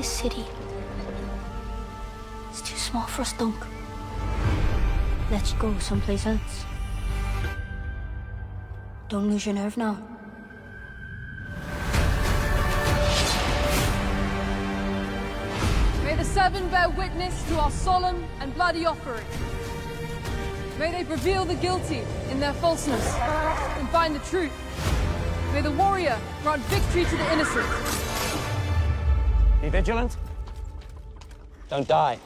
This city is too small for us, Dunk. Let's go someplace else. Don't lose your nerve now. May the seven bear witness to our solemn and bloody offering. May they reveal the guilty in their falseness and find the truth. May the warrior grant victory to the innocent. Be vigilant. Don't die.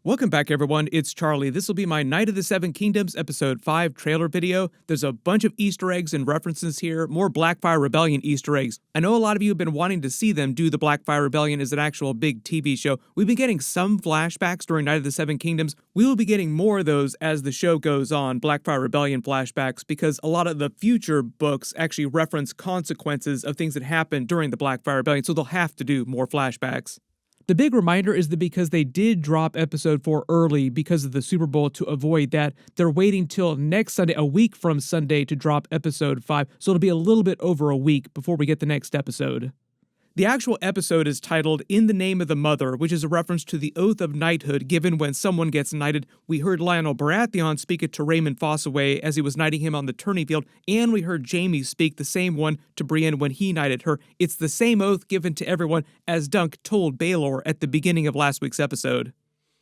Welcome back, everyone. It's Charlie. This will be my Night of the Seven Kingdoms Episode 5 trailer video. There's a bunch of Easter eggs and references here, more Blackfyre Rebellion Easter eggs. I know a lot of you have been wanting to see them do the Blackfyre Rebellion as an actual big TV show. We've been getting some flashbacks during Night of the Seven Kingdoms. We will be getting more of those as the show goes on, Blackfyre Rebellion flashbacks, because a lot of the future books actually reference consequences of things that happened during the Blackfyre Rebellion, so they'll have to do more flashbacks. The big reminder is that because they did drop episode 4 early because of the Super Bowl, to avoid that, they're waiting till next Sunday, a week from Sunday, to drop episode 5, so it'll be a little bit over a week before we get the next episode. The actual episode is titled In the Name of the Mother, which is a reference to the oath of knighthood given when someone gets knighted. We heard Lionel Baratheon speak it to Raymond Fossaway as he was knighting him on the tourney field, and we heard Jaime speak the same one to Brienne when he knighted her. It's the same oath given to everyone as Dunk told Baelor at the beginning of last week's episode.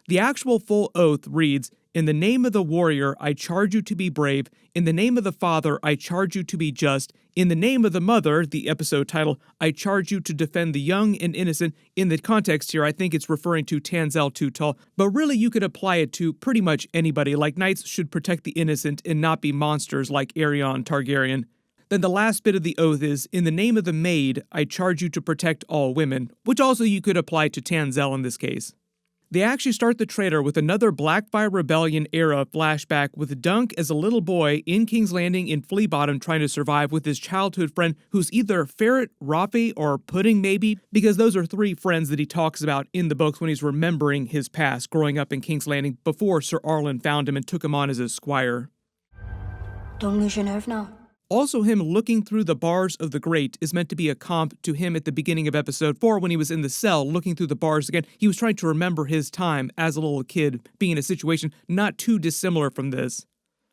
The actual full oath reads, "In the name of the warrior, I charge you to be brave. In the name of the father, I charge you to be just. In the name of the mother," the episode title, "I charge you to defend the young and innocent." In the context here, I think it's referring to Tanzel Too Tall, but really you could apply it to pretty much anybody, like knights should protect the innocent and not be monsters like Aerion Targaryen. Then the last bit of the oath is, "In the name of the maid, I charge you to protect all women," which also you could apply to Tanzel in this case. They actually start the trailer with another Blackfyre Rebellion era flashback with Dunk as a little boy in King's Landing in Flea Bottom trying to survive with his childhood friend who's either Ferret, Rafi, or Pudding maybe, because those are three friends that he talks about in the books when he's remembering his past growing up in King's Landing before Sir Arlen found him and took him on as his squire. Don't lose your nerve now. Also, him looking through the bars of the grate is meant to be a comp to him at the beginning of episode 4 when he was in the cell looking through the bars again. He was trying to remember his time as a little kid, being in a situation not too dissimilar from this.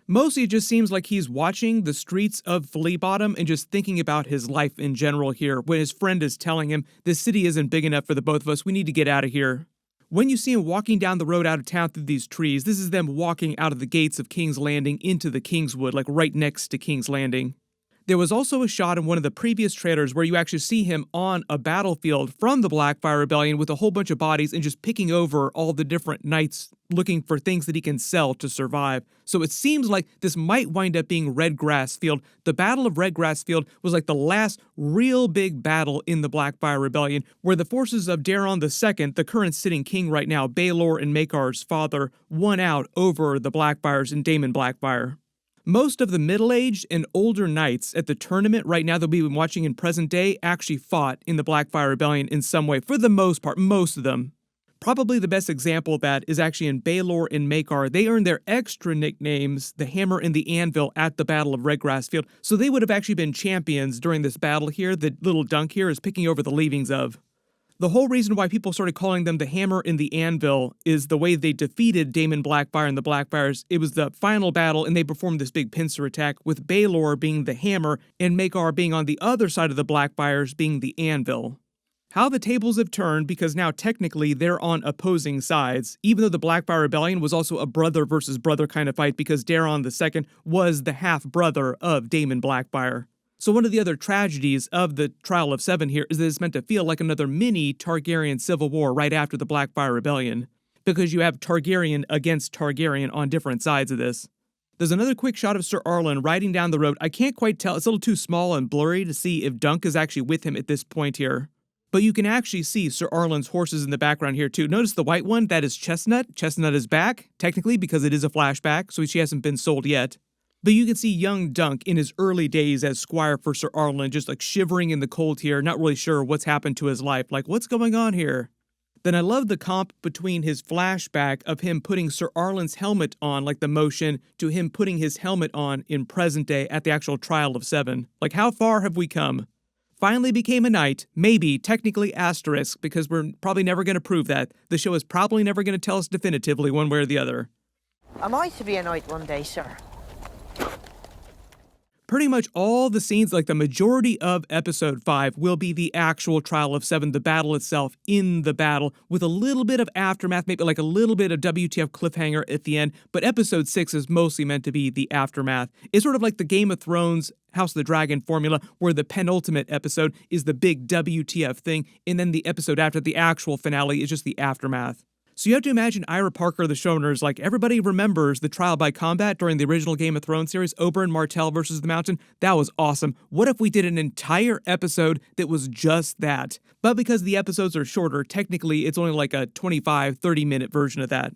Mostly it just seems like he's watching the streets of Flea Bottom and just thinking about his life in general here when his friend is telling him, "This city isn't big enough for the both of us, we need to get out of here." When you see him walking down the road out of town through these trees, this is them walking out of the gates of King's Landing into the Kingswood, like right next to King's Landing. There was also a shot in one of the previous trailers where you actually see him on a battlefield from the Blackfyre Rebellion with a whole bunch of bodies and just picking over all the different knights looking for things that he can sell to survive. So it seems like this might wind up being Redgrass Field. The Battle of Redgrass Field was like the last real big battle in the Blackfyre Rebellion, where the forces of Daeron II, the current sitting king right now, Baelor and Maekar's father, won out over the Blackfyres and Daemon Blackfyre. Most of the middle-aged and older knights at the tournament right now that we've been watching in present day actually fought in the Blackfyre Rebellion in some way, for the most part, most of them. Probably the best example of that is actually in Baelor and Maekar. They earned their extra nicknames, the Hammer and the Anvil, at the Battle of Redgrass Field, so they would have actually been champions during this battle here that little Dunk here is picking over the leavings of. The whole reason why people started calling them the Hammer and the Anvil is the way they defeated Daemon Blackfyre and the Blackfyres. It was the final battle, and they performed this big pincer attack, with Baelor being the hammer and Maekar being on the other side of the Blackfyres being the anvil. How the tables have turned, because now technically they're on opposing sides, even though the Blackfyre Rebellion was also a brother versus brother kind of fight because Daeron II was the half-brother of Daemon Blackfyre. So one of the other tragedies of the Trial of Seven here is that it's meant to feel like another mini Targaryen civil war right after the Blackfyre Rebellion, because you have Targaryen against Targaryen on different sides of this. There's another quick shot of Sir Arlen riding down the road. I can't quite tell, it's a little too small and blurry to see if Dunk is actually with him at this point here. But you can actually see Sir Arlen's horses in the background here too. Notice the white one, that is Chestnut. Chestnut is back, technically because it is a flashback, so she hasn't been sold yet. But you can see young Dunk in his early days as squire for Sir Arlen, just like shivering in the cold here, not really sure what's happened to his life. Like, what's going on here? Then I love the comp between his flashback of him putting Sir Arlen's helmet on, like the motion, to him putting his helmet on in present day at the actual trial of 7. Like, how far have we come? Finally became a knight, maybe, technically asterisk, because we're probably never going to prove that. The show is probably never going to tell us definitively one way or the other. Am I to be a knight one day, sir? Pretty much all the scenes, like the majority of episode 5, will be the actual trial of 7, the battle itself in the battle, with a little bit of aftermath, maybe like a little bit of WTF cliffhanger at the end, but episode 6 is mostly meant to be the aftermath. It's sort of like the Game of Thrones House of the Dragon formula, where the penultimate episode is the big WTF thing, and then the episode after the actual finale is just the aftermath. So you have to imagine Ira Parker, the showrunner, is like, everybody remembers the trial by combat during the original Game of Thrones series, Oberyn Martell versus the Mountain. That was awesome. What if we did an entire episode that was just that? But because the episodes are shorter, technically it's only like a 25, 30-minute version of that.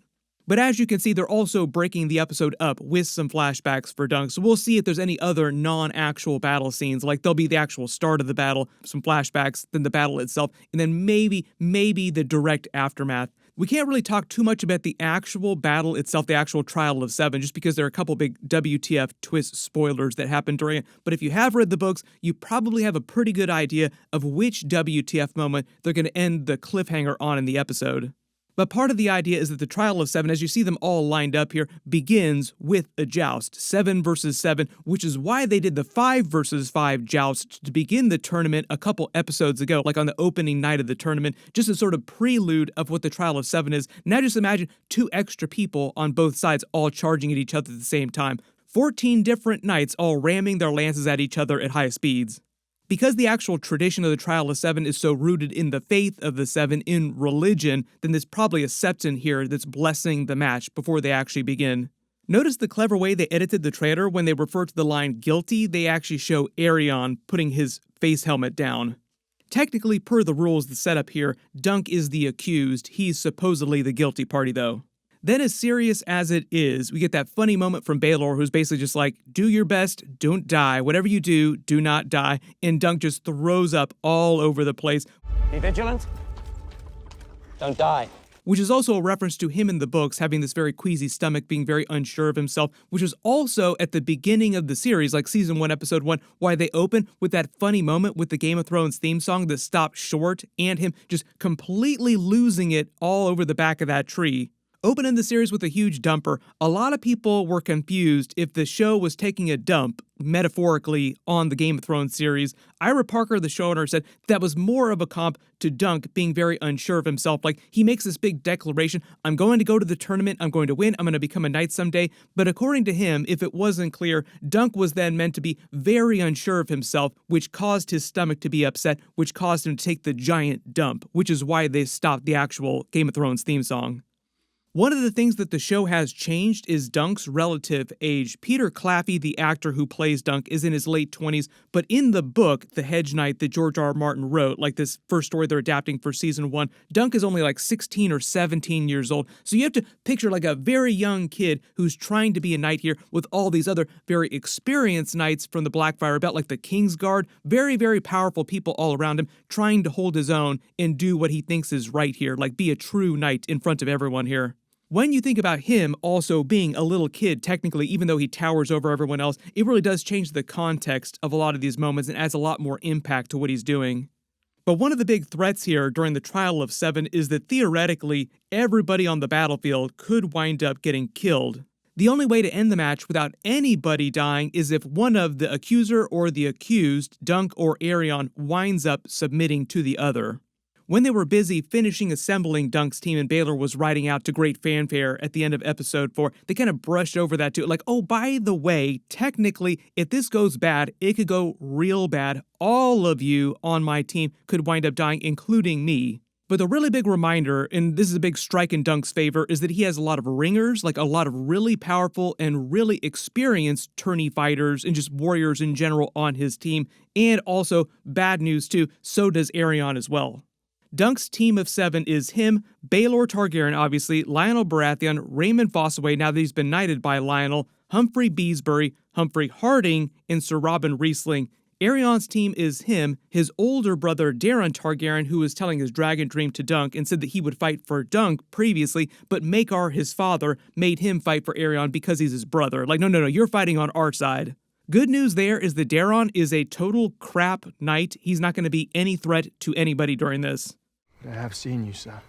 But as you can see, they're also breaking the episode up with some flashbacks for Dunk, so we'll see if there's any other non-actual battle scenes, like there'll be the actual start of the battle, some flashbacks, then the battle itself, and then maybe the direct aftermath. We can't really talk too much about the actual battle itself, the actual trial of 7, just because there are a couple big WTF twist spoilers that happen during it. But if you have read the books, you probably have a pretty good idea of which WTF moment they're going to end the cliffhanger on in the episode. But part of the idea is that the trial of 7, as you see them all lined up here, begins with a joust, 7 versus 7, which is why they did the 5 versus 5 joust to begin the tournament a couple episodes ago, like on the opening night of the tournament, just a sort of prelude of what the trial of 7 is. Now just imagine 2 extra people on both sides all charging at each other at the same time. 14 different knights all ramming their lances at each other at high speeds. Because the actual tradition of the Trial of 7 is so rooted in the faith of the 7, in religion, then there's probably a septon here that's blessing the match before they actually begin. Notice the clever way they edited the trailer. When they refer to the line guilty, they actually show Aerion putting his face helmet down. Technically, per the rules, the setup here, Dunk is the accused. He's supposedly the guilty party, though. Then, as serious as it is, we get that funny moment from Baelor, who's basically just like, do your best, don't die. Whatever you do, do not die. And Dunk just throws up all over the place. Be vigilant. Don't die. Which is also a reference to him in the books having this very queasy stomach, being very unsure of himself, which is also at the beginning of the series, like season 1, episode 1, why they open with that funny moment with the Game of Thrones theme song that stops short, and him just completely losing it all over the back of that tree. Opening the series with a huge dumper, a lot of people were confused if the show was taking a dump, metaphorically, on the Game of Thrones series. Ira Parker, the showrunner, said that was more of a comp to Dunk being very unsure of himself. Like, he makes this big declaration, I'm going to go to the tournament, I'm going to win, I'm going to become a knight someday. But according to him, if it wasn't clear, Dunk was then meant to be very unsure of himself, which caused his stomach to be upset, which caused him to take the giant dump, which is why they stopped the actual Game of Thrones theme song. One of the things that the show has changed is Dunk's relative age. Peter Claffey, the actor who plays Dunk, is in his late 20s, but in the book, The Hedge Knight, that George R. Martin wrote, like this first story they're adapting for season 1, Dunk is only like 16 or 17 years old. So you have to picture like a very young kid who's trying to be a knight here with all these other very experienced knights from the Blackfyre belt, like the Kingsguard, very, very powerful people all around him, trying to hold his own and do what he thinks is right here, like be a true knight in front of everyone here. When you think about him also being a little kid, technically, even though he towers over everyone else, it really does change the context of a lot of these moments and adds a lot more impact to what he's doing. But one of the big threats here during the trial of 7 is that theoretically, everybody on the battlefield could wind up getting killed. The only way to end the match without anybody dying is if one of the accuser or the accused, Dunk or Aerion, winds up submitting to the other. When they were busy finishing assembling Dunk's team and Baelor was riding out to great fanfare at the end of episode 4, they kind of brushed over that too. Like, oh, by the way, technically, if this goes bad, it could go real bad. All of you on my team could wind up dying, including me. But the really big reminder, and this is a big strike in Dunk's favor, is that he has a lot of ringers, like a lot of really powerful and really experienced tourney fighters and just warriors in general on his team. And also, bad news too, so does Aerion as well. Dunk's team of 7 is him, Baelor Targaryen, obviously, Lionel Baratheon, Raymond Fossaway, now that he's been knighted by Lionel, Humphrey Beesbury, Humphrey Harding, and Sir Robin Riesling. Aerion's team is him, his older brother Daeron Targaryen, who was telling his dragon dream to Dunk and said that he would fight for Dunk previously, but Maekar, his father, made him fight for Aerion because he's his brother. Like, no, you're fighting on our side. Good news there is that Daeron is a total crap knight. He's not going to be any threat to anybody during this. I have seen you, sir,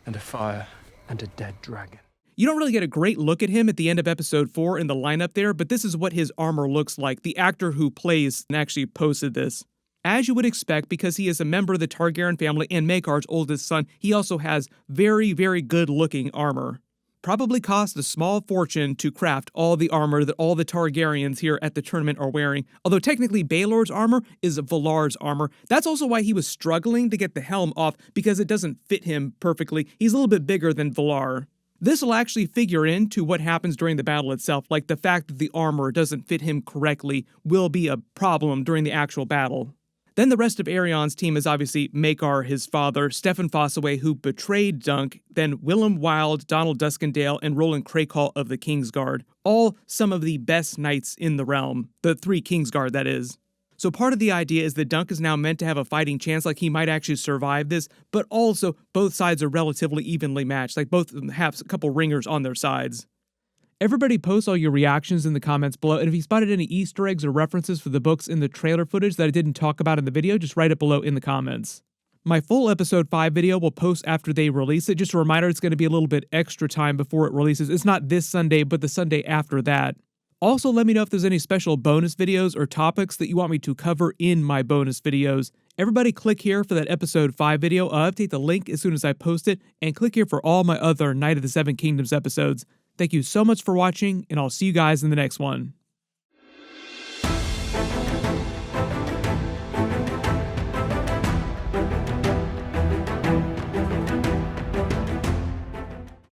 and a fire and a dead dragon. You don't really get a great look at him at the end of episode 4 in the lineup there, but this is what his armor looks like. The actor who plays actually posted this. As you would expect, because he is a member of the Targaryen family and Maekar's oldest son, he also has very, very good-looking armor. Probably cost a small fortune to craft all the armor that all the Targaryens here at the tournament are wearing. Although technically Baelor's armor is Valarr's armor. That's also why he was struggling to get the helm off, because it doesn't fit him perfectly. He's a little bit bigger than Valarr. This will actually figure into what happens during the battle itself, like the fact that the armor doesn't fit him correctly will be a problem during the actual battle. Then the rest of Aerion's team is obviously Maekar, his father, Steffon Fossaway, who betrayed Dunk, then Willem Wild, Donald Duskendale, and Roland Crakehall of the Kingsguard. All some of the best knights in the realm. The 3 Kingsguard, that is. So part of the idea is that Dunk is now meant to have a fighting chance, like he might actually survive this, but also both sides are relatively evenly matched, like both of them have a couple ringers on their sides. Everybody post all your reactions in the comments below, and if you spotted any Easter eggs or references for the books in the trailer footage that I didn't talk about in the video, just write it below in the comments. My full episode 5 video will post after they release it. Just a reminder, it's going to be a little bit extra time before it releases. It's not this Sunday, but the Sunday after that. Also, let me know if there's any special bonus videos or topics that you want me to cover in my bonus videos. Everybody click here for that episode 5 video. I'll update the link as soon as I post it, and click here for all my other Knight of the Seven Kingdoms episodes. Thank you so much for watching, and I'll see you guys in the next one.